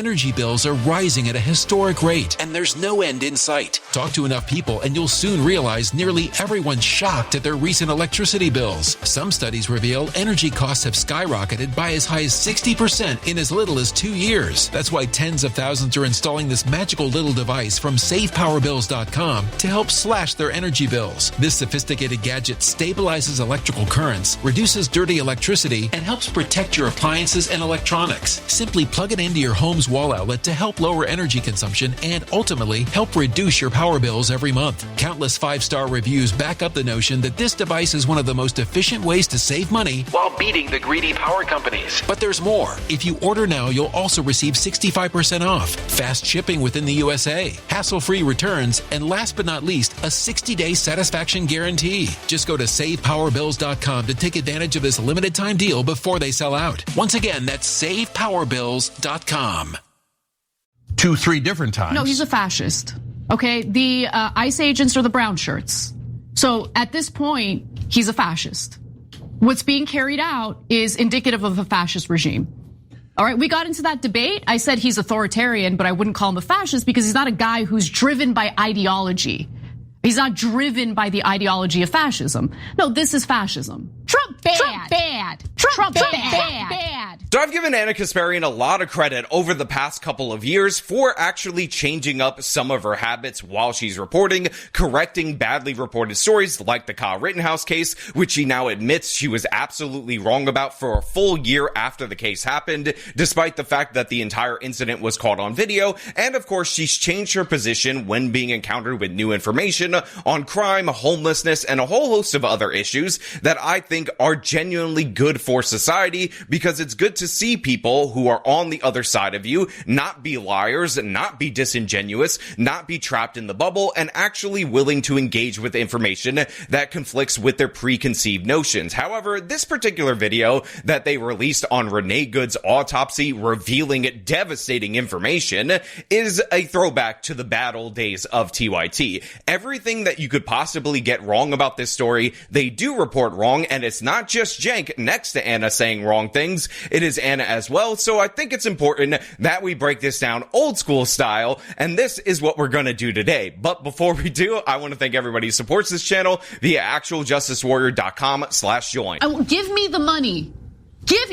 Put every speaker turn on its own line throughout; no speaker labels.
energy bills are rising at a historic rate, and there's no end in sight. Talk to enough people and you'll soon realize nearly everyone's shocked at their recent electricity bills. Some studies reveal energy costs have skyrocketed by as high as 60% in as little as 2 years. That's why tens of thousands are installing this magical little device from SavePowerBills.com to help slash their energy bills. This sophisticated gadget stabilizes electrical currents, reduces dirty electricity, and helps protect your appliances and electronics. Simply plug it into your home's wall outlet to help lower energy consumption and ultimately help reduce your power bills every month. Countless 5-star reviews back up the notion that this device is one of the most efficient ways to save money while beating the greedy power companies. But there's more. If you order now, you'll also receive 65% off, fast shipping within the USA, hassle-free returns, and last but not least, a 60-day satisfaction guarantee. Just go to SavePowerBills.com to take advantage of this limited time deal before they sell out. Once again, that's SavePowerBills.com.
2-3 different times.
No, he's a fascist. Okay, the ICE agents are the brown shirts. So at this point, he's a fascist. What's being carried out is indicative of a fascist regime. All right, we got into that debate. I said he's authoritarian, but I wouldn't call him a fascist because he's not a guy who's driven by ideology. He's not driven by the ideology of fascism. No, this is fascism. Trump bad. Trump bad. Trump bad.
So I've given Ana Kasparian a lot of credit over the past couple of years for actually changing up some of her habits while she's reporting, correcting badly reported stories like the Kyle Rittenhouse case, which she now admits she was absolutely wrong about for a full year after the case happened, despite the fact that the entire incident was caught on video. And of course, she's changed her position when being encountered with new information on crime, homelessness, and a whole host of other issues that I think are genuinely good for society, because it's good to see people who are on the other side of you not be liars, not be disingenuous, not be trapped in the bubble, and actually willing to engage with information that conflicts with their preconceived notions. However, this particular video that they released on Renee Good's autopsy revealing devastating information is a throwback to the bad old days of TYT. Everything that you could possibly get wrong about this story, they do report wrong, and it's not just Cenk next to Ana saying wrong things, it is Ana as well. So I think it's important that we break this down old school style, and this is what we're gonna do today. But before we do, I want to thank everybody who supports this channel via actualjusticewarrior.com/join.
Give me the money. Give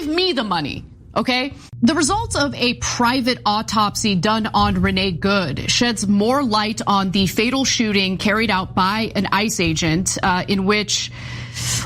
me the money. Okay? The results of a private autopsy done on Renee Good sheds more light on the fatal shooting carried out by an ICE agent in which,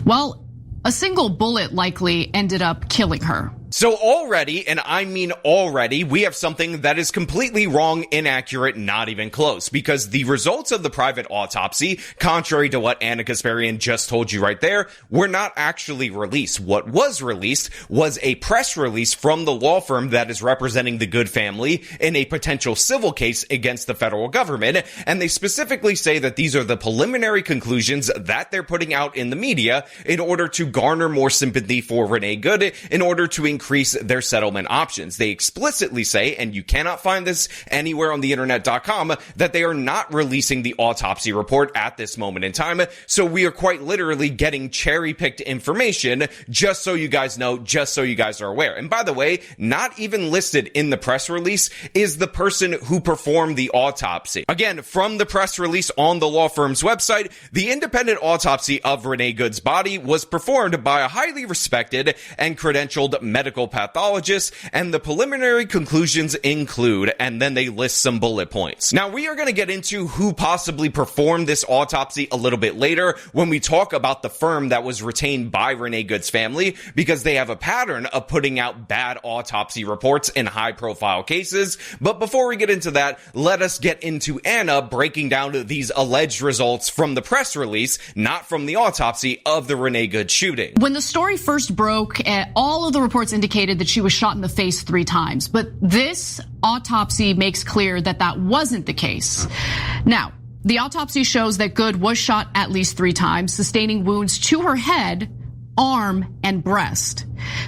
well, a single bullet likely ended up killing her.
So already, and I mean already, we have something that is completely wrong, inaccurate, not even close, because the results of the private autopsy, contrary to what Ana Kasparian just told you right there, were not actually released. What was released was a press release from the law firm that is representing the Good family in a potential civil case against the federal government, and they specifically say that these are the preliminary conclusions that they're putting out in the media in order to garner more sympathy for Renee Good, in order to increase their settlement options. They explicitly say, and you cannot find this anywhere on the internet.com, that they are not releasing the autopsy report at this moment in time. So we are quite literally getting cherry-picked information, just so you guys know, just so you guys are aware. And by the way, not even listed in the press release is the person who performed the autopsy. Again, from the press release on the law firm's website, the independent autopsy of Renee Good's body was performed by a highly respected and credentialed medical pathologist, and the preliminary conclusions include, and then they list some bullet points. Now, we are going to get into who possibly performed this autopsy a little bit later when we talk about the firm that was retained by Renee Good's family, because they have a pattern of putting out bad autopsy reports in high-profile cases. But before we get into that, let us get into Ana breaking down these alleged results from the press release, not from the autopsy, of the Renee Good shooting.
When the story first broke, all of the reports indicated that she was shot in the face 3 times, but this autopsy makes clear that that wasn't the case. Now, the autopsy shows that Good was shot at least 3 times, sustaining wounds to her head, arm, and breast.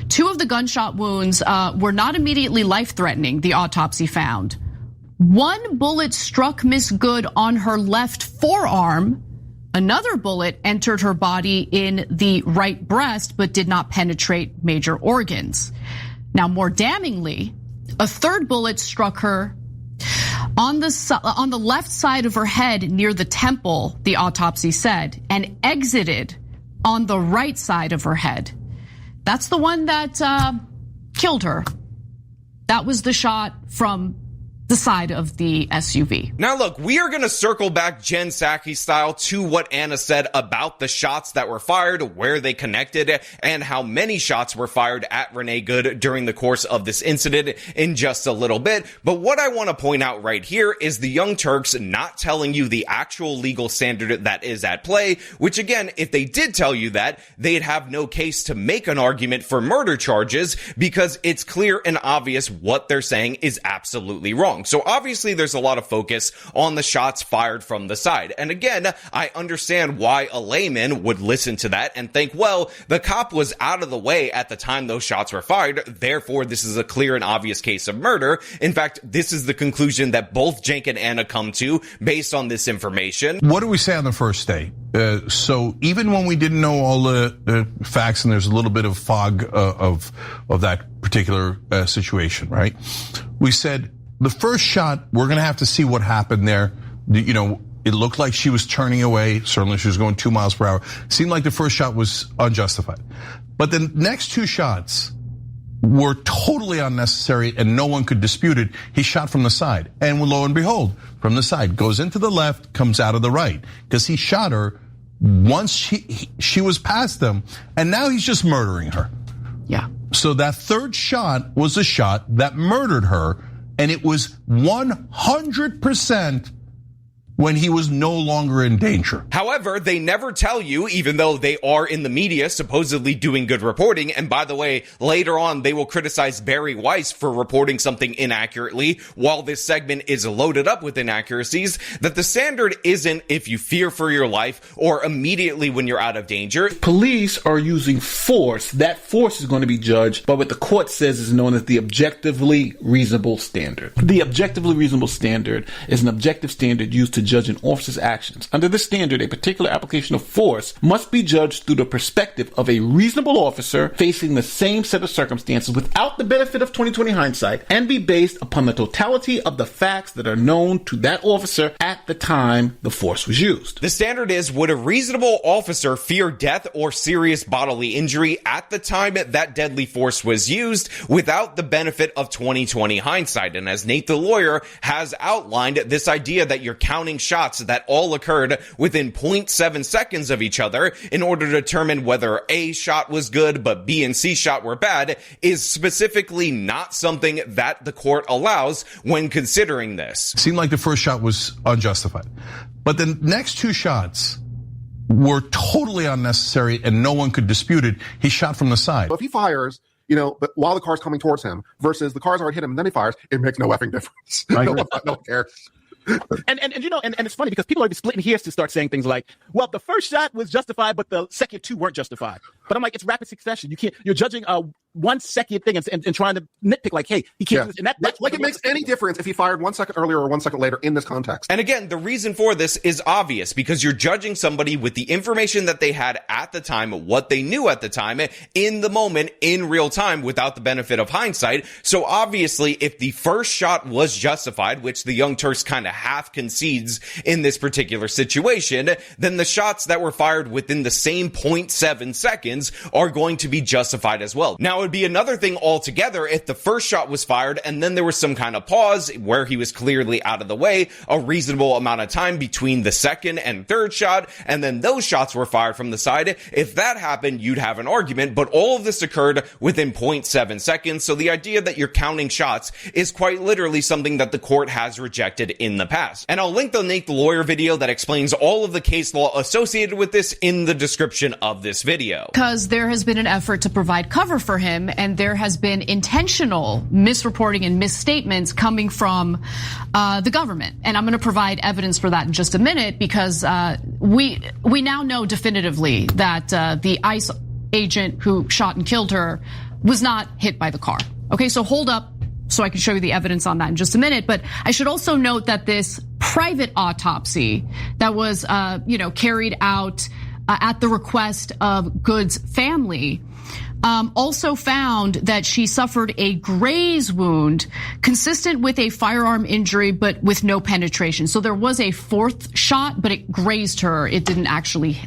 2 of the gunshot wounds were not immediately life-threatening, the autopsy found. 1 bullet struck Miss Good on her left forearm. Another bullet entered her body in the right breast, but did not penetrate major organs. Now, more damningly, A third bullet struck her on the left side of her head near the temple, the autopsy said, and exited on the right side of her head. That's the one that killed her. That was the shot from the side of the SUV.
Now look, we are going to circle back Jen Psaki style to what Anna said about the shots that were fired, where they connected, and how many shots were fired at Renee Good during the course of this incident in just a little bit. But what I want to point out right here is the Young Turks not telling you the actual legal standard that is at play, which again, if they did tell you that, they'd have no case to make an argument for murder charges because it's clear and obvious what they're saying is absolutely wrong. So obviously there's a lot of focus on the shots fired from the side. And again, I understand why a layman would listen to that and think, well, the cop was out of the way at the time those shots were fired. Therefore, this is a clear and obvious case of murder. In fact, this is the conclusion that both Cenk and Anna come to based on this information.
What do we say on the first day? So even when we didn't know all the facts and there's a little bit of fog of that particular situation, right? We said, the first shot, we're going to have to see what happened there. You know, it looked like she was turning away. Certainly she was going 2 miles per hour. Seemed like the first shot was unjustified. But the next two shots were totally unnecessary and no one could dispute it. He shot from the side. And lo and behold, from the side, goes into the left, comes out of the right. Because he shot her once she was past him. And now he's just murdering her.
Yeah.
So that third shot was a shot that murdered her. And it was 100% when he was no longer in danger.
However, they never tell you, even though they are in the media supposedly doing good reporting. And by the way, later on, they will criticize Barry Weiss for reporting something inaccurately while this segment is loaded up with inaccuracies, that the standard isn't if you fear for your life or immediately when you're out of danger.
Police are using force. That force is going to be judged by what the court says is known as the objectively reasonable standard. The objectively reasonable standard is an objective standard used to judge an officer's actions. Under this standard, a particular application of force must be judged through the perspective of a reasonable officer facing the same set of circumstances without the benefit of 20/20 hindsight and be based upon the totality of the facts that are known to that officer at the time the force was used.
The standard is, would a reasonable officer fear death or serious bodily injury at the time that deadly force was used without the benefit of 20/20 hindsight? And as Nate the lawyer has outlined, this idea that you're counting shots that all occurred within 0.7 seconds of each other in order to determine whether A shot was good but B and C shot were bad is specifically not something that the court allows when considering this.
Seemed like the first shot was unjustified. But the next two shots were totally unnecessary and no one could dispute it. He shot from the side.
If he fires, but while the car's coming towards him versus the car's already hit him and then he fires, it makes no effing difference. No one cares.
And it's funny because people are splitting hairs to start saying things like, well, the first shot was justified, but the second two weren't justified. But I'm like, it's rapid succession. You're judging 1 second thing and trying to nitpick like, hey, he can't do this. And that's
like it makes any difference if he fired 1 second earlier or 1 second later in this context.
And again, the reason for this is obvious because you're judging somebody with the information that they had at the time, what they knew at the time, in the moment, in real time, without the benefit of hindsight. So obviously, if the first shot was justified, which the Young Turks kind of half concedes in this particular situation, then the shots that were fired within the same 0.7 seconds are going to be justified as well. Now, it would be another thing altogether if the first shot was fired and then there was some kind of pause where he was clearly out of the way, a reasonable amount of time between the second and third shot, and then those shots were fired from the side. If that happened, you'd have an argument, but all of this occurred within 0.7 seconds, so the idea that you're counting shots is quite literally something that the court has rejected in the past. And I'll link the Nate the Lawyer video that explains all of the case law associated with this in the description of this video.
Because there has been an effort to provide cover for him, and there has been intentional misreporting and misstatements coming from the government. And I'm going to provide evidence for that in just a minute because we now know definitively that the ICE agent who shot and killed her was not hit by the car. Okay, so hold up so I can show you the evidence on that in just a minute. But I should also note that this private autopsy that was, carried out at the request of Good's family also found that she suffered a graze wound consistent with a firearm injury, but with no penetration. So there was a fourth shot, but it grazed her. It didn't actually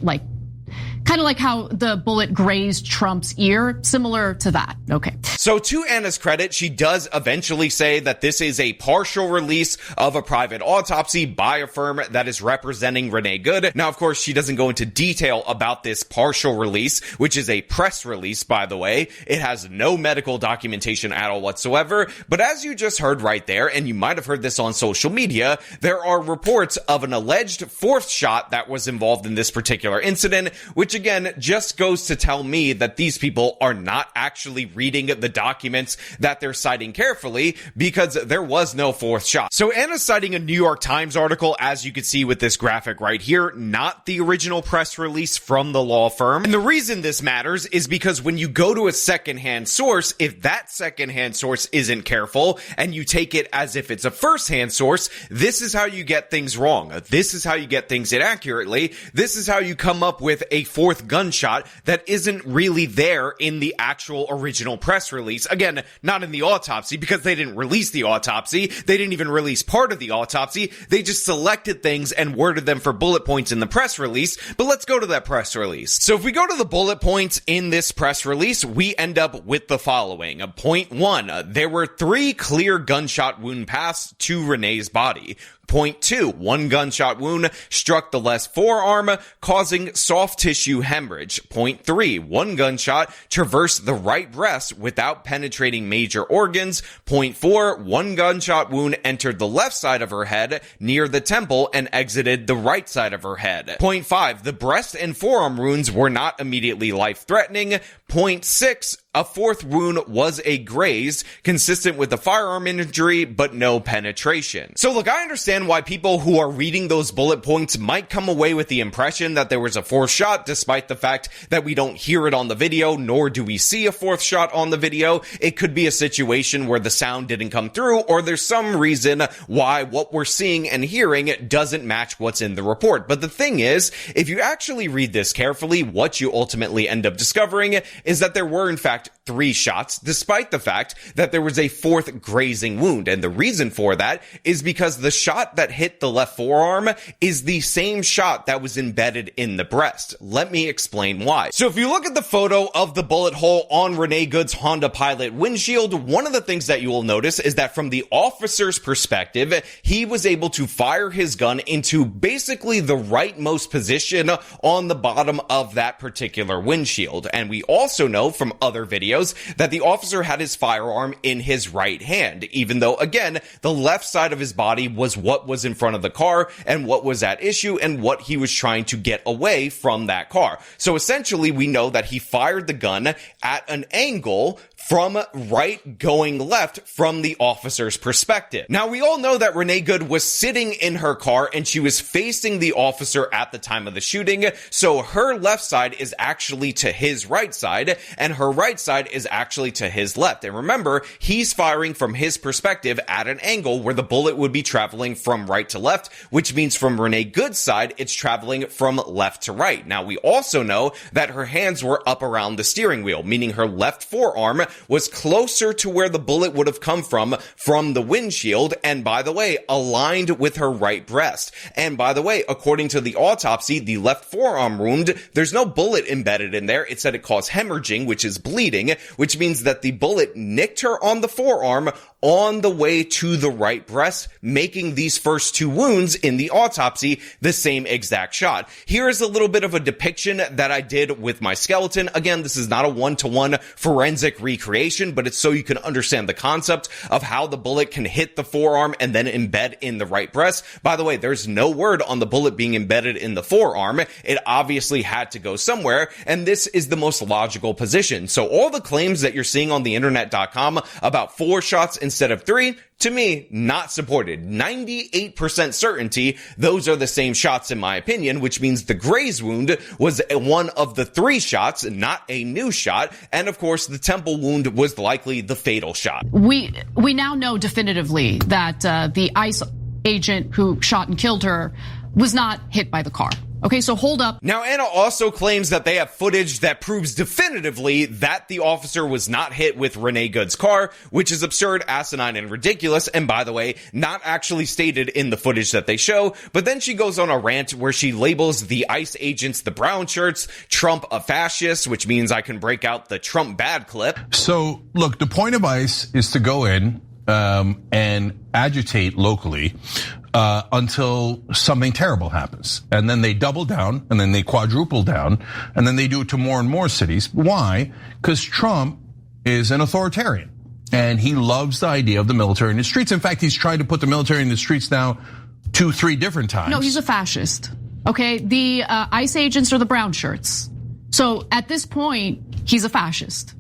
kind of like how the bullet grazed Trump's ear, similar to that. Okay.
So to Anna's credit, she does eventually say that this is a partial release of a private autopsy by a firm that is representing Renee Good. Now, of course, she doesn't go into detail about this partial release, which is a press release, by the way. It has no medical documentation at all whatsoever. But as you just heard right there, and you might have heard this on social media, there are reports of an alleged fourth shot that was involved in this particular incident, which again just goes to tell me that these people are not actually reading the documents that they're citing carefully, because there was no fourth shot. So Anna's citing a New York Times article, as you can see with this graphic right here, not the original press release from the law firm. And the reason this matters is because when you go to a secondhand source, if that secondhand source isn't careful and you take it as if it's a firsthand source, this is how you get things wrong. This is how you get things inaccurately. This is how you come up with a fourth gunshot that isn't really there in the actual original press release. Again, not in the autopsy, because they didn't release the autopsy. They didn't even release part of the autopsy. They just selected things and worded them for bullet points in the press release. But let's go to that press release. So if we go to the bullet points in this press release, we end up with the following. Point 1, there were 3 clear gunshot wound paths to Renee's body. Point 2, 1 gunshot wound struck the left forearm, causing soft tissue hemorrhage. Point 3, 1 gunshot traversed the right breast without penetrating major organs. Point 4, 1 gunshot wound entered the left side of her head near the temple and exited the right side of her head. Point 5, the breast and forearm wounds were not immediately life-threatening. Point 6, a 4th wound was a graze, consistent with the firearm injury, but no penetration. So look, I understand why people who are reading those bullet points might come away with the impression that there was a 4th shot, despite the fact that we don't hear it on the video, nor do we see a 4th shot on the video. It could be a situation where the sound didn't come through, or there's some reason why what we're seeing and hearing doesn't match what's in the report. But the thing is, if you actually read this carefully, what you ultimately end up discovering is that there were in fact 3 shots, despite the fact that there was a 4th grazing wound. And the reason for that is because the shot that hit the left forearm is the same shot that was embedded in the breast. Let me explain why. So if you look at the photo of the bullet hole on Renee Good's Honda Pilot windshield, one of the things that you will notice is that from the officer's perspective, he was able to fire his gun into basically the rightmost position on the bottom of that particular windshield. And we also know from other videos that the officer had his firearm in his right hand, even though, again, the left side of his body was what was in front of the car and what was at issue and what he was trying to get away from that car. So essentially, we know that he fired the gun at an angle from right going left from the officer's perspective. Now, we all know that Renee Good was sitting in her car and she was facing the officer at the time of the shooting, so her left side is actually to his right side and her right side is actually to his left. And remember, he's firing from his perspective at an angle where the bullet would be traveling from right to left, which means from Renee Good's side, it's traveling from left to right. Now, we also know that her hands were up around the steering wheel, meaning her left forearm was closer to where the bullet would have come from the windshield, and by the way, aligned with her right breast. And by the way, according to the autopsy, the left forearm wound, there's no bullet embedded in there. It said it caused hemorrhaging, which is bleeding, which means that the bullet nicked her on the forearm on the way to the right breast, making these first 2 wounds in the autopsy the same exact shot. Here is a little bit of a depiction that I did with my skeleton. Again, this is not a one-to-one forensic recreation, but it's so you can understand the concept of how the bullet can hit the forearm and then embed in the right breast. By the way, there's no word on the bullet being embedded in the forearm. It obviously had to go somewhere, and this is the most logical position. So all the claims that you're seeing on the internet.com about 4 shots instead of 3, to me, not supported. 98% certainty, those are the same shots in my opinion, which means the graze wound was one of the 3 shots, not a new shot. And of course, the temple wound was likely the fatal shot.
We now know definitively that the ICE agent who shot and killed her was not hit by the car. Okay, so hold up.
Now, Anna also claims that they have footage that proves definitively that the officer was not hit with Renee Good's car, which is absurd, asinine, and ridiculous, and by the way, not actually stated in the footage that they show. But then she goes on a rant where she labels the ICE agents the brown shirts, Trump a fascist, which means I can break out the Trump bad clip.
So, look, the point of ICE is to go in and agitate locally until something terrible happens. And then they double down, and then they quadruple down, and then they do it to more and more cities. Why? Because Trump is an authoritarian, and he loves the idea of the military in the streets. In fact, he's tried to put the military in the streets now 2-3 different times.
No, he's a fascist. Okay, the ICE agents are the brown shirts. So at this point, he's a fascist.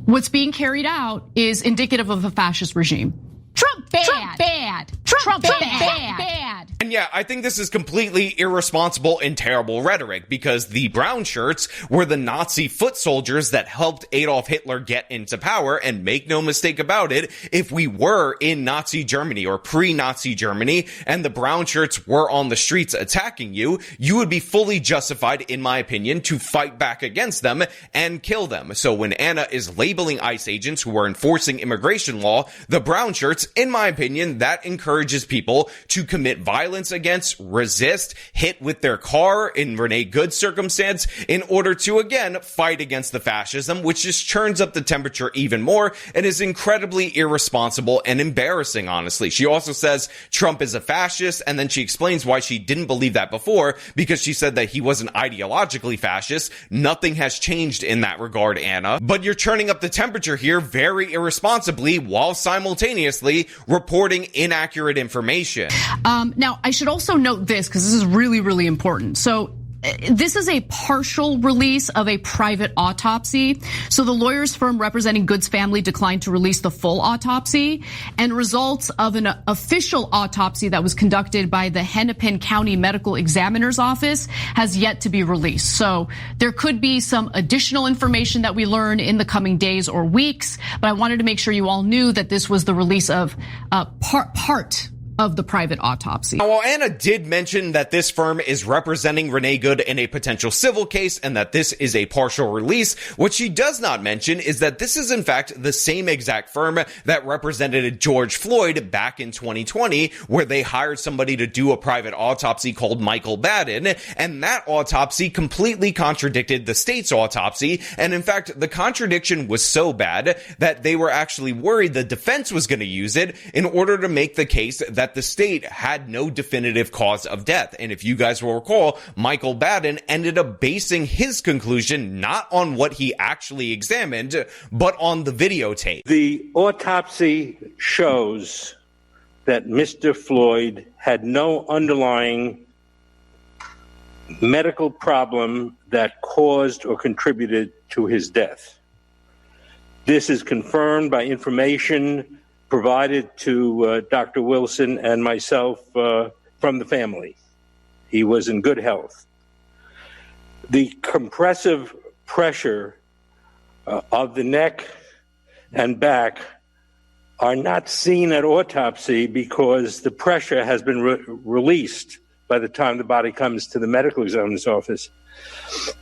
What's being carried out is indicative of a fascist regime. Trump bad. Trump bad. Trump bad.
And yeah, I think this is completely irresponsible and terrible rhetoric, because the brown shirts were the Nazi foot soldiers that helped Adolf Hitler get into power. And make no mistake about it, if we were in Nazi Germany or pre-Nazi Germany and the brown shirts were on the streets attacking you, you would be fully justified, in my opinion, to fight back against them and kill them. So when Anna is labeling ICE agents who are enforcing immigration law the brown shirts, in my opinion, that encourages people to commit violence against, resist, hit with their car in Renee Good's circumstance, in order to, again, fight against the fascism, which just turns up the temperature even more and is incredibly irresponsible and embarrassing, honestly. She also says Trump is a fascist, and then she explains why she didn't believe that before, because she said that he wasn't ideologically fascist. Nothing has changed in that regard, Anna. But you're turning up the temperature here very irresponsibly while simultaneously reporting inaccurate information.
Now, I should also note this, because this is really, really important. So this is a partial release of a private autopsy. So the lawyers firm representing Good's family declined to release the full autopsy, and results of an official autopsy that was conducted by the Hennepin County Medical Examiner's Office has yet to be released. So there could be some additional information that we learn in the coming days or weeks, but I wanted to make sure you all knew that this was the release of part of the private autopsy.
Now, while Anna did mention that this firm is representing Renee Good in a potential civil case and that this is a partial release, what she does not mention is that this is in fact the same exact firm that represented George Floyd back in 2020, where they hired somebody to do a private autopsy called Michael Baden, and that autopsy completely contradicted the state's autopsy. And in fact, the contradiction was so bad that they were actually worried the defense was going to use it in order to make the case that the state had no definitive cause of death. And if you guys will recall, Michael Baden ended up basing his conclusion not on what he actually examined, but on the videotape.
The autopsy shows that Mr. Floyd had no underlying medical problem that caused or contributed to his death. This is confirmed by information provided to Dr. Wilson and myself from the family. He was in good health. The compressive pressure of the neck and back are not seen at autopsy because the pressure has been released by the time the body comes to the medical examiner's office.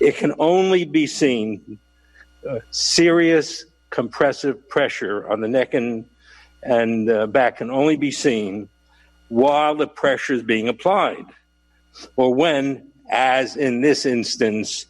It can only be seen, serious compressive pressure on the neck and back can only be seen while the pressure is being applied, or when, as in this instance,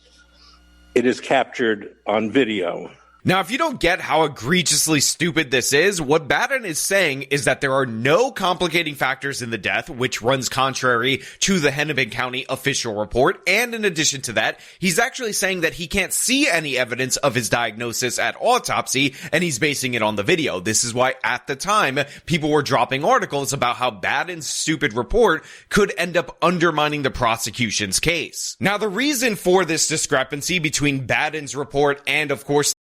it is captured on video.
Now, if you don't get how egregiously stupid this is, what Baden is saying is that there are no complicating factors in the death, which runs contrary to the Hennepin County official report. And in addition to that, he's actually saying that he can't see any evidence of his diagnosis at autopsy, and he's basing it on the video. This is why at the time, people were dropping articles about how Baden's stupid report could end up undermining the prosecution's case. Now, the reason for this discrepancy between Baden's report and, of course,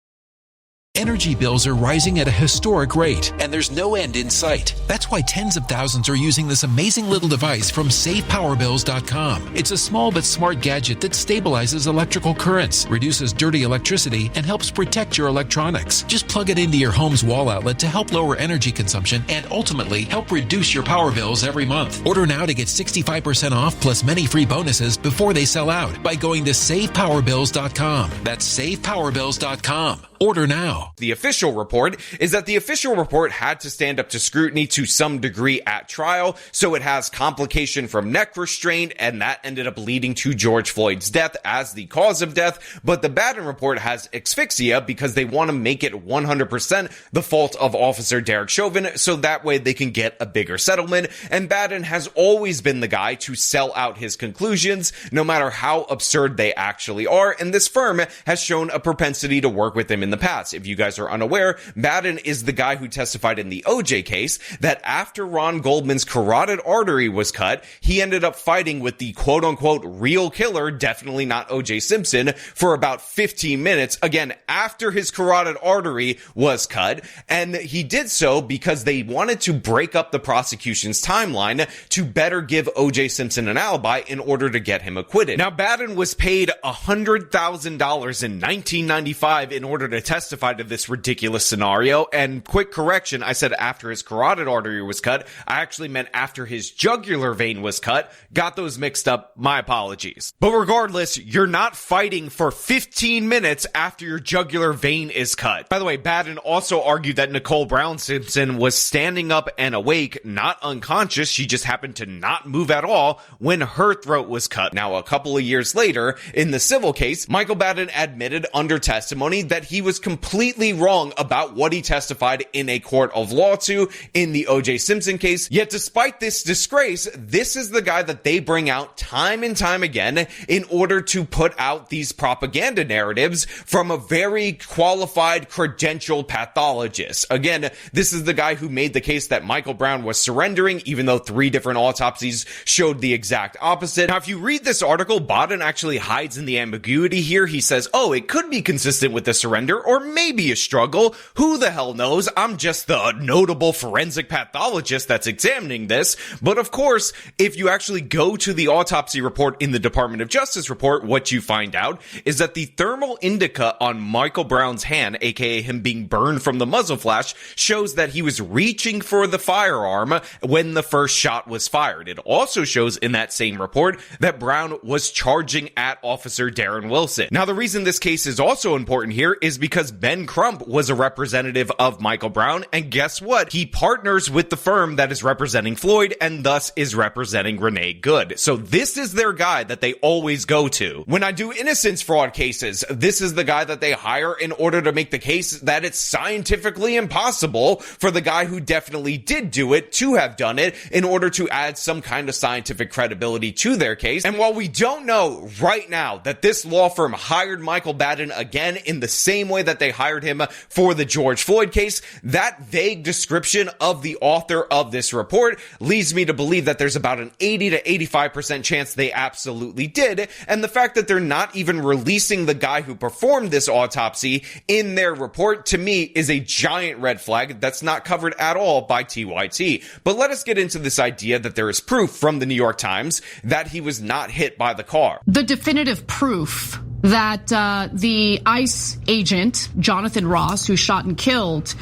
Energy bills are rising at a historic rate, and there's no end in sight. That's why tens of thousands are using this amazing little device from SavePowerBills.com. It's a small but smart gadget that stabilizes electrical currents, reduces dirty electricity, and helps protect your electronics. Just plug it into your home's wall outlet to help lower energy consumption and ultimately help reduce your power bills every month. Order now to get 65% off plus many free bonuses before they sell out by going to SavePowerBills.com. That's SavePowerBills.com. Order now.
The official report is that the official report had to stand up to scrutiny to some degree at trial, so it has complication from neck restraint, and that ended up leading to George Floyd's death as the cause of death. But the Baden report has asphyxia because they want to make it 100% the fault of Officer Derek Chauvin, so that way they can get a bigger settlement. And Baden has always been the guy to sell out his conclusions, no matter how absurd they actually are, and this firm has shown a propensity to work with him in the past. If you guys are unaware, Baden is the guy who testified in the OJ case that after Ron Goldman's carotid artery was cut, he ended up fighting with the quote-unquote real killer, definitely not OJ Simpson, for about 15 minutes, again, after his carotid artery was cut, and he did so because they wanted to break up the prosecution's timeline to better give OJ Simpson an alibi in order to get him acquitted. Now, Baden was paid $100,000 in 1995 in order to testify to this ridiculous scenario, and quick correction, I said after his carotid artery was cut. I actually meant after his jugular vein was cut. Got those mixed up. My apologies. But regardless, you're not fighting for 15 minutes after your jugular vein is cut. By the way, Baden also argued that Nicole Brown Simpson was standing up and awake, not unconscious. She just happened to not move at all when her throat was cut. Now, a couple of years later, in the civil case, Michael Baden admitted under testimony that he was completely wrong about what he testified in a court of law to in the O.J. Simpson case. Yet despite this disgrace, this is the guy that they bring out time and time again in order to put out these propaganda narratives from a very qualified, credentialed pathologist. Again, this is the guy who made the case that Michael Brown was surrendering, even though 3 different autopsies showed the exact opposite. Now, if you read this article, Baden actually hides in the ambiguity here. He says, oh, it could be consistent with the surrender, or maybe a struggle. Who the hell knows? I'm just the notable forensic pathologist that's examining this. But of course, if you actually go to the autopsy report in the Department of Justice report, what you find out is that the thermal indica on Michael Brown's hand, aka him being burned from the muzzle flash, shows that he was reaching for the firearm when the first shot was fired. It also shows in that same report that Brown was charging at Officer Darren Wilson. Now, the reason this case is also important here is because Ben Crump was a representative of Michael Brown, and guess what? He partners with the firm that is representing Floyd and thus is representing Renee Good. So this is their guy that they always go to. When I do innocence fraud cases, this is the guy that they hire in order to make the case that it's scientifically impossible for the guy who definitely did do it to have done it, in order to add some kind of scientific credibility to their case. And while we don't know right now that this law firm hired Michael Baden again in the same way that they hired him for the George Floyd case, that vague description of the author of this report leads me to believe that there's about an 80 to 85% chance they absolutely did. And the fact that they're not even releasing the guy who performed this autopsy in their report, to me, is a giant red flag that's not covered at all by TYT. But let us get into this idea that there is proof from the New York Times that he was not hit by the car.
The definitive proof that the ICE agent, Jonathan Ross, who shot and killed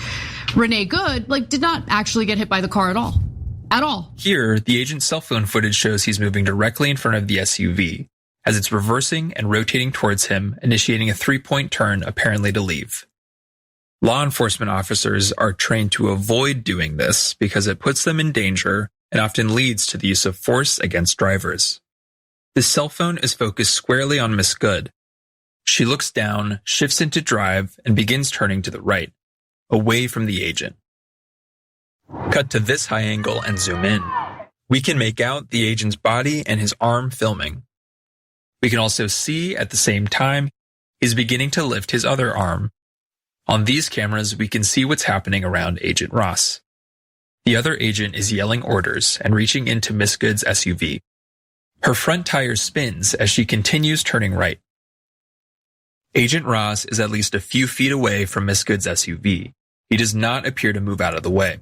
Renee Good, did not actually get hit by the car at all. At all.
Here, the agent's cell phone footage shows he's moving directly in front of the SUV, as it's reversing and rotating towards him, initiating a 3-point turn, apparently to leave. Law enforcement officers are trained to avoid doing this because it puts them in danger and often leads to the use of force against drivers. The cell phone is focused squarely on Miss Good. She looks down, shifts into drive, and begins turning to the right, away from the agent. Cut to this high angle and zoom in. We can make out the agent's body and his arm filming. We can also see at the same time he's beginning to lift his other arm. On these cameras, we can see what's happening around Agent Ross. The other agent is yelling orders and reaching into Miss Good's SUV. Her front tire spins as she continues turning right. Agent Ross is at least a few feet away from Miss Good's SUV. He does not appear to move out of the way.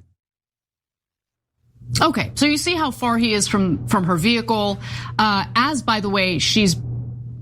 Okay, so you see how far he is from her vehicle. As, by the way, she's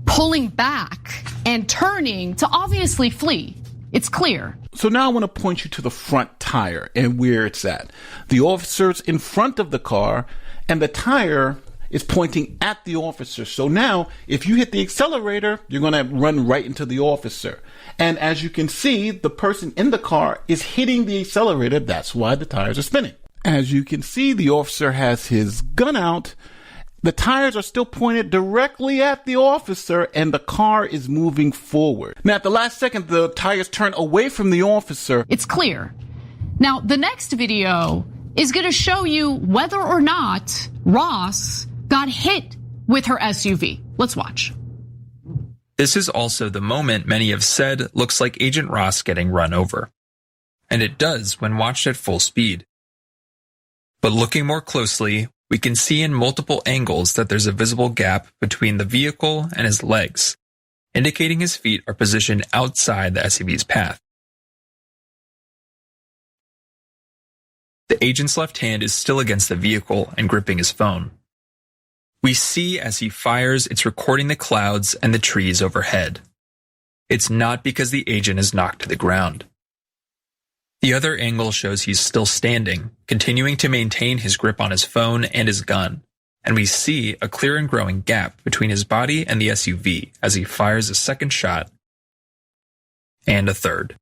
pulling back and turning to obviously flee. It's clear.
So now I want to point you to the front tire and where it's at. The officer's in front of the car, and the tire is pointing at the officer. So now, if you hit the accelerator, you're going to run right into the officer. And as you can see, the person in the car is hitting the accelerator. That's why the tires are spinning. As you can see, the officer has his gun out. The tires are still pointed directly at the officer, and the car is moving forward. Now, at the last second, the tires turn away from the officer.
It's clear. Now, the next video is going to show you whether or not Ross got hit with her SUV. Let's watch.
This is also the moment many have said looks like Agent Ross getting run over. And it does when watched at full speed. But looking more closely, we can see in multiple angles that there's a visible gap between the vehicle and his legs, indicating his feet are positioned outside the SUV's path. The agent's left hand is still against the vehicle and gripping his phone. We see as he fires, it's recording the clouds and the trees overhead. It's not because the agent is knocked to the ground. The other angle shows he's still standing, continuing to maintain his grip on his phone and his gun, and we see a clear and growing gap between his body and the SUV as he fires a second shot and a third.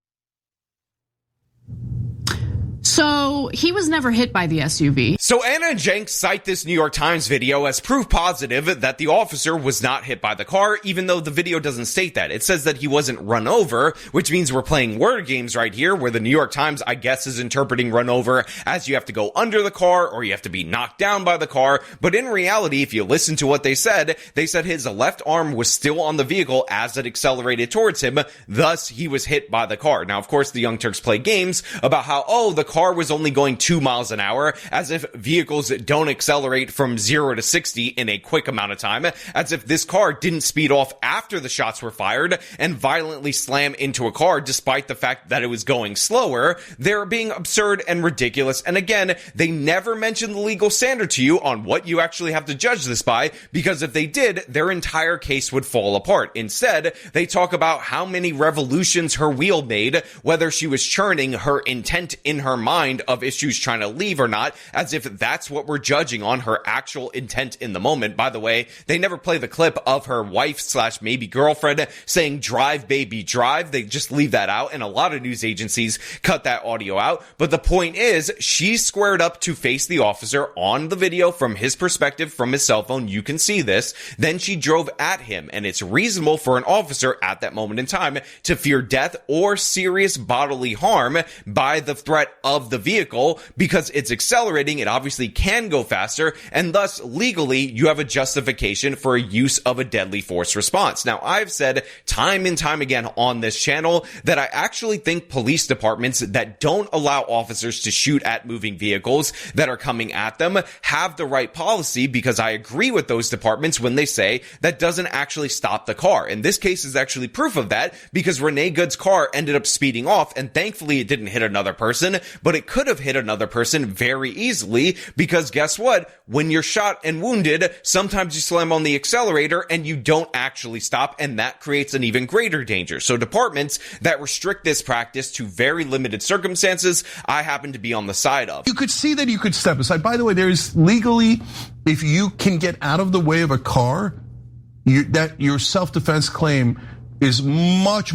So he was never hit by the SUV.
So Anna and Jenks cite this New York Times video as proof positive that the officer was not hit by the car, even though the video doesn't state that. It says that he wasn't run over, which means we're playing word games right here, where the New York Times, I guess, is interpreting run over as you have to go under the car or you have to be knocked down by the car. But in reality, if you listen to what they said his left arm was still on the vehicle as it accelerated towards him. Thus, he was hit by the car. Now, of course, the Young Turks play games about how, the car was only going 2 miles an hour, as if vehicles don't accelerate from 0 to 60 in a quick amount of time, as if this car didn't speed off after the shots were fired and violently slam into a car despite the fact that it was going slower. They're being absurd and ridiculous. And again, they never mention the legal standard to you on what you actually have to judge this by, because if they did, their entire case would fall apart. Instead, they talk about how many revolutions her wheel made, whether she was churning her intent in her mind of if she was trying to leave or not, as if that's what we're judging on her actual intent in the moment. By the way, they never play the clip of her wife / maybe girlfriend saying drive baby drive. They just leave that out, and a lot of news agencies cut that audio out. But the point is, she squared up to face the officer on the video from his perspective, from his cell phone. You can see this. Then she drove at him, and it's reasonable for an officer at that moment in time to fear death or serious bodily harm by the threat of the vehicle, because it's accelerating. It obviously can go faster, and thus legally you have a justification for a use of a deadly force response. Now, I've said time and time again on this channel that I actually think police departments that don't allow officers to shoot at moving vehicles that are coming at them have the right policy, because I agree with those departments when they say that doesn't actually stop the car. And this case is actually proof of that, because Renee Good's car ended up speeding off, and thankfully it didn't hit another person, but it could have hit another person very easily, because guess what? When you're shot and wounded, sometimes you slam on the accelerator and you don't actually stop, and that creates an even greater danger. So departments that restrict this practice to very limited circumstances, I happen to be on the side of.
You could see that you could step aside. By the way, there's legally, if you can get out of the way of a car, that your self-defense claim is much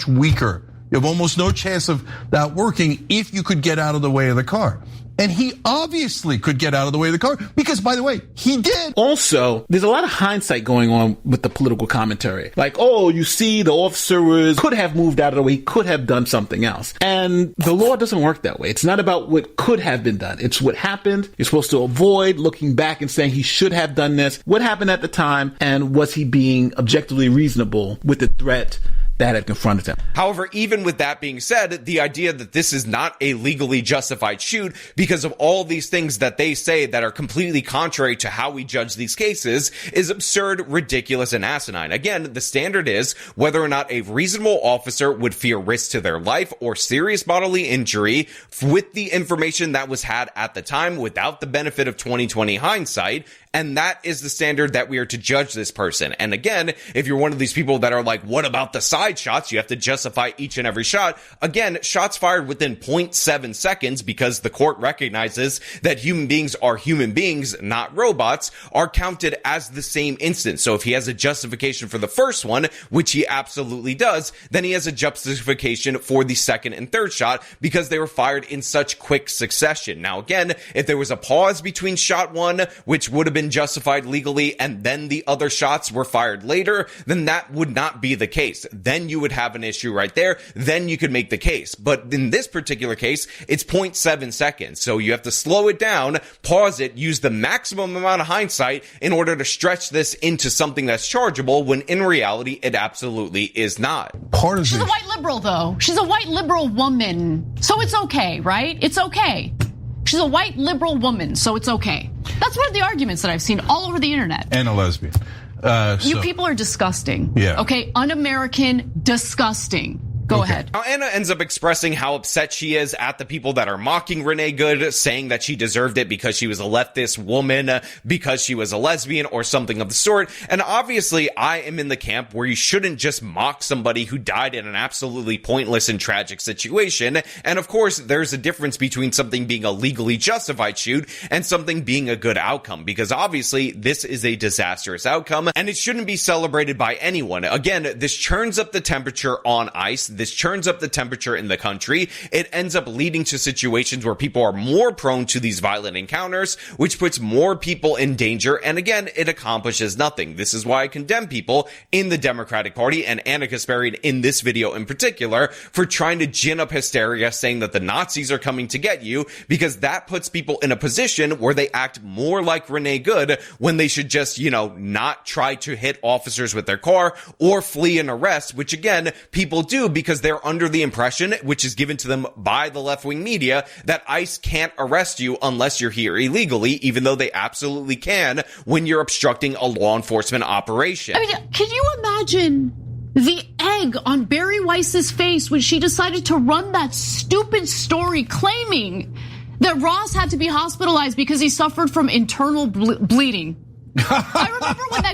weaker. You have almost no chance of that working if you could get out of the way of the car. And he obviously could get out of the way of the car, because, by the way, he did.
Also, there's a lot of hindsight going on with the political commentary. Like, you see, the officer could have moved out of the way, could have done something else. And the law doesn't work that way. It's not about what could have been done. It's what happened. You're supposed to avoid looking back and saying he should have done this. What happened at the time, and was he being objectively reasonable with the threat that had confronted him.
However, even with that being said, the idea that this is not a legally justified shoot because of all these things that they say that are completely contrary to how we judge these cases is absurd, ridiculous, and asinine. Again, the standard is whether or not a reasonable officer would fear risk to their life or serious bodily injury with the information that was had at the time without the benefit of 20/20 hindsight. And that is the standard that we are to judge this person. And again, if you're one of these people that are like, what about the side shots? You have to justify each and every shot. Again, shots fired within 0.7 seconds because the court recognizes that human beings are human beings, not robots, are counted as the same instance. So if he has a justification for the first one, which he absolutely does, then he has a justification for the second and third shot because they were fired in such quick succession. Now, again, if there was a pause between shot one, which would have been justified legally, and then the other shots were fired later, then that would not be the case. Then you would have an issue right there. Then you could make the case. But in this particular case, it's 0.7 seconds. So you have to slow it down, pause it, use the maximum amount of hindsight in order to stretch this into something that's chargeable when in reality, it absolutely is not.
She's a white liberal, though. She's a white liberal woman. So it's okay, right? It's okay. She's a white liberal woman, so it's okay. That's one of the arguments that I've seen all over the internet.
And a lesbian.
You people are disgusting.
Yeah.
Okay, un-American, disgusting. Go ahead.
Now, Anna ends up expressing how upset she is at the people that are mocking Renee Good, saying that she deserved it because she was a leftist woman, because she was a lesbian or something of the sort. And obviously, I am in the camp where you shouldn't just mock somebody who died in an absolutely pointless and tragic situation. And of course, there's a difference between something being a legally justified shoot and something being a good outcome, because obviously this is a disastrous outcome and it shouldn't be celebrated by anyone. Again, this churns up the temperature on ice. This churns up the temperature in the country. It ends up leading to situations where people are more prone to these violent encounters, which puts more people in danger. And again, it accomplishes nothing. This is why I condemn people in the Democratic Party and Anna Kasparian in this video in particular for trying to gin up hysteria, saying that the Nazis are coming to get you, because that puts people in a position where they act more like Renee Good when they should just, not try to hit officers with their car or flee an arrest, which again, people do because they're under the impression, which is given to them by the left-wing media, that ICE can't arrest you unless you're here illegally, even though they absolutely can when you're obstructing a law enforcement operation.
I mean, can you imagine the egg on Barry Weiss's face when she decided to run that stupid story claiming that Ross had to be hospitalized because he suffered from internal bleeding? I remember when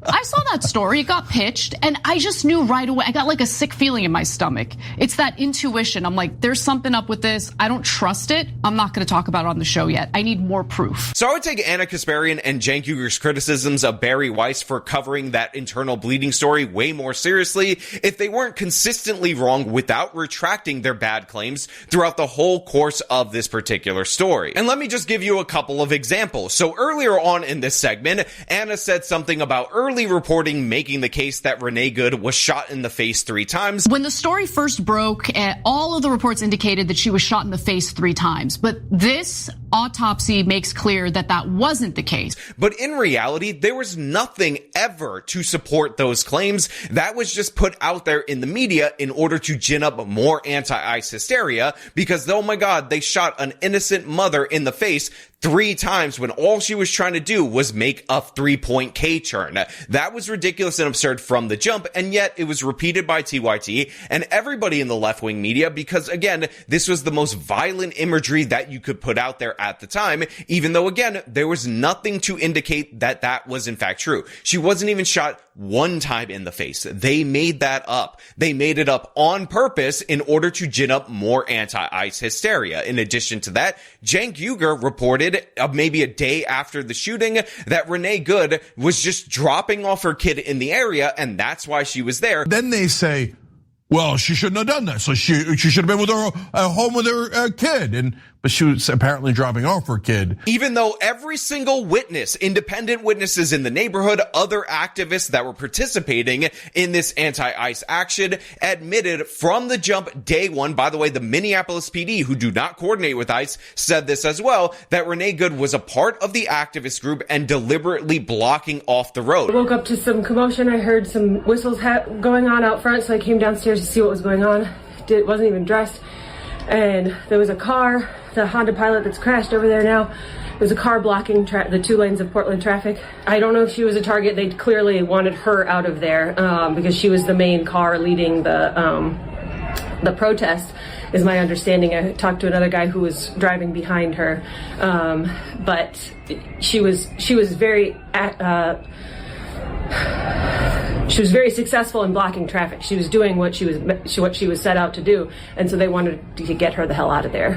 I saw that story, it got pitched, and I just knew right away. I got like a sick feeling in my stomach. It's that intuition. I'm like, there's something up with this. I don't trust it. I'm not going to talk about it on the show yet. I need more proof.
So I would take Anna Kasparian and Cenk Uyghur's criticisms of Barry Weiss for covering that internal bleeding story way more seriously if they weren't consistently wrong without retracting their bad claims throughout the whole course of this particular story. And let me just give you a couple of examples. So earlier on in this segment, Anna said something about early reporting making the case that Renee Good was shot in the face 3 times.
When the story first broke, all of the reports indicated that she was shot in the face 3 times. But this autopsy makes clear that that wasn't the case.
But in reality, there was nothing ever to support those claims. That was just put out there in the media in order to gin up more anti-ICE hysteria because, oh my God, they shot an innocent mother in the face 3 times when all she was trying to do was make a 3-point K-turn. That was ridiculous and absurd from the jump, and yet it was repeated by TYT and everybody in the left-wing media because, again, this was the most violent imagery that you could put out there at the time, even though, again, there was nothing to indicate that that was in fact true. She wasn't even shot 1 time in the face. They made that up. They made it up on purpose in order to gin up more anti-ICE hysteria. In addition to that, Cenk Uyghur reported maybe a day after the shooting that Renee Good was just dropping off her kid in the area, and that's why she was there.
Then they say, well, she shouldn't have done that. So she should have been with her home with her kid. And but she was apparently dropping off her kid.
Even though every single witness, independent witnesses in the neighborhood, other activists that were participating in this anti-ICE action admitted from the jump, day one, by the way, the Minneapolis PD, who do not coordinate with ICE, said this as well, that Renee Good was a part of the activist group and deliberately blocking off the road.
I woke up to some commotion. I heard some whistles going on out front, so I came downstairs to see what was going on. Wasn't even dressed. And there was a car, the Honda Pilot that's crashed over there now. There's a car blocking the 2 lanes of Portland traffic. I don't know if she was a target. They clearly wanted her out of there because she was the main car leading the protest, is my understanding. I talked to another guy who was driving behind her, but she was very successful in blocking traffic. She was doing what she was set out to do, and so they wanted to get her the hell out of there.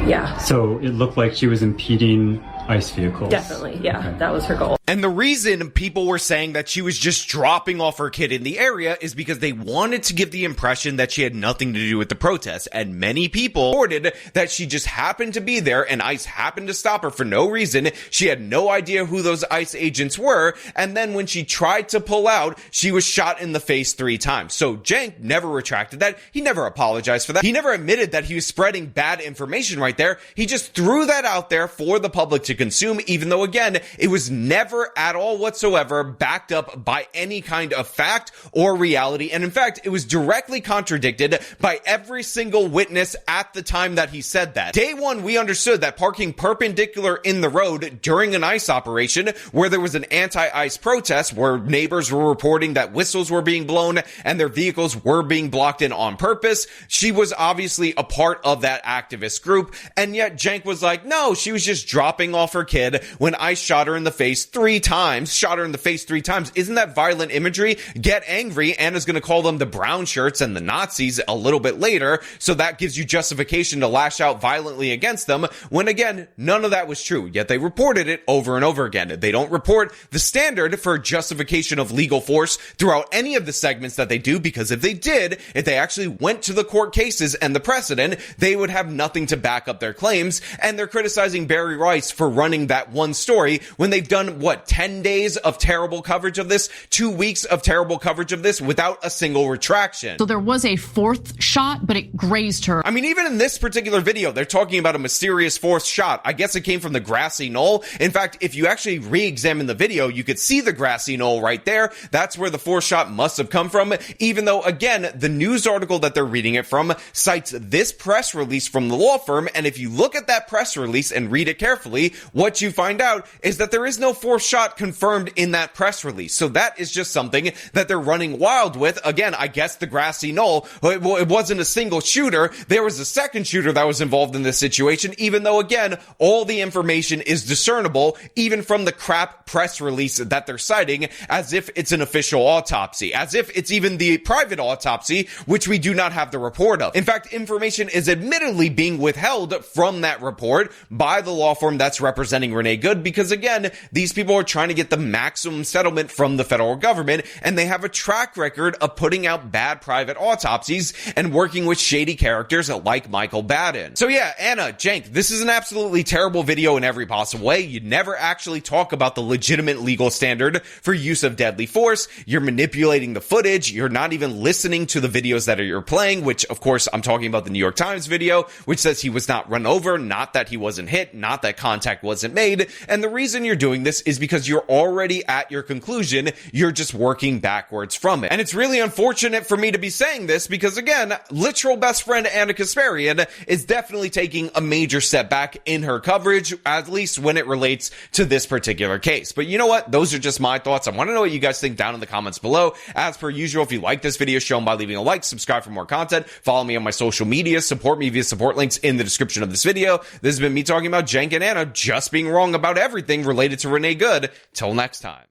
Yeah.
So it looked like she was impeding ICE vehicles.
Definitely, yeah. Okay. That was her goal.
And the reason people were saying that she was just dropping off her kid in the area is because they wanted to give the impression that she had nothing to do with the protest. And many people reported that she just happened to be there and ICE happened to stop her for no reason. She had no idea who those ICE agents were. And then when she tried to pull out, she was shot in the face 3 times. So Cenk never retracted that. He never apologized for that. He never admitted that he was spreading bad information right there. He just threw that out there for the public to consume, even though, again, it was never at all whatsoever backed up by any kind of fact or reality. And in fact, it was directly contradicted by every single witness at the time that he said that. Day one, we understood that parking perpendicular in the road during an ICE operation where there was an anti-ICE protest, where neighbors were reporting that whistles were being blown and their vehicles were being blocked in on purpose. She was obviously a part of that activist group. And yet Cenk was like, no, she was just dropping off her kid when ICE shot her in the face 3 times. Shot her in the face 3 times. Isn't that violent imagery? Get angry. Anna's going to call them the brown shirts and the Nazis a little bit later. So that gives you justification to lash out violently against them, when again, none of that was true. Yet they reported it over and over again. They don't report the standard for justification of legal force throughout any of the segments that they do, because if they did, if they actually went to the court cases and the precedent, they would have nothing to back up their claims. And they're criticizing Barry Rice for running that one story when they've done, 10 days of terrible coverage of this, 2 weeks of terrible coverage of this without a single retraction.
So there was a 4th shot, but it grazed her.
I mean, even in this particular video, they're talking about a mysterious 4th shot. I guess it came from the grassy knoll. In fact, if you actually re-examine the video, you could see the grassy knoll right there. That's where the 4th shot must have come from, even though, again, the news article that they're reading it from cites this press release from the law firm. And if you look at that press release and read it carefully, what you find out is that there is no 4th shot confirmed in that press release. So that is just something that they're running wild with. Again, I guess the grassy knoll, it wasn't a single shooter. There was a second shooter that was involved in this situation, even though, again, all the information is discernible, even from the crap press release that they're citing, as if it's an official autopsy, as if it's even the private autopsy, which we do not have the report of. In fact, information is admittedly being withheld from that report by the law firm that's representing Renee Good, because again, these people are trying to get the maximum settlement from the federal government, and they have a track record of putting out bad private autopsies and working with shady characters like Michael Baden. So yeah, Anna, Cenk, this is an absolutely terrible video in every possible way. You never actually talk about the legitimate legal standard for use of deadly force. You're manipulating the footage. You're not even listening to the videos that you're playing, which of course I'm talking about the New York Times video, which says he was not run over, not that he wasn't hit, not that contact wasn't made. And the reason you're doing this is because you're already at your conclusion. You're just working backwards from it. And it's really unfortunate for me to be saying this because, again, literal best friend Anna Kasparian is definitely taking a major step back in her coverage, at least when it relates to this particular case. But you know what? Those are just my thoughts. I want to know what you guys think down in the comments below. As per usual, if you like this video, show them by leaving a like, subscribe for more content, follow me on my social media, support me via support links in the description of this video. This has been me talking about Cenk and Anna just being wrong about everything related to Renee Good. Till next time.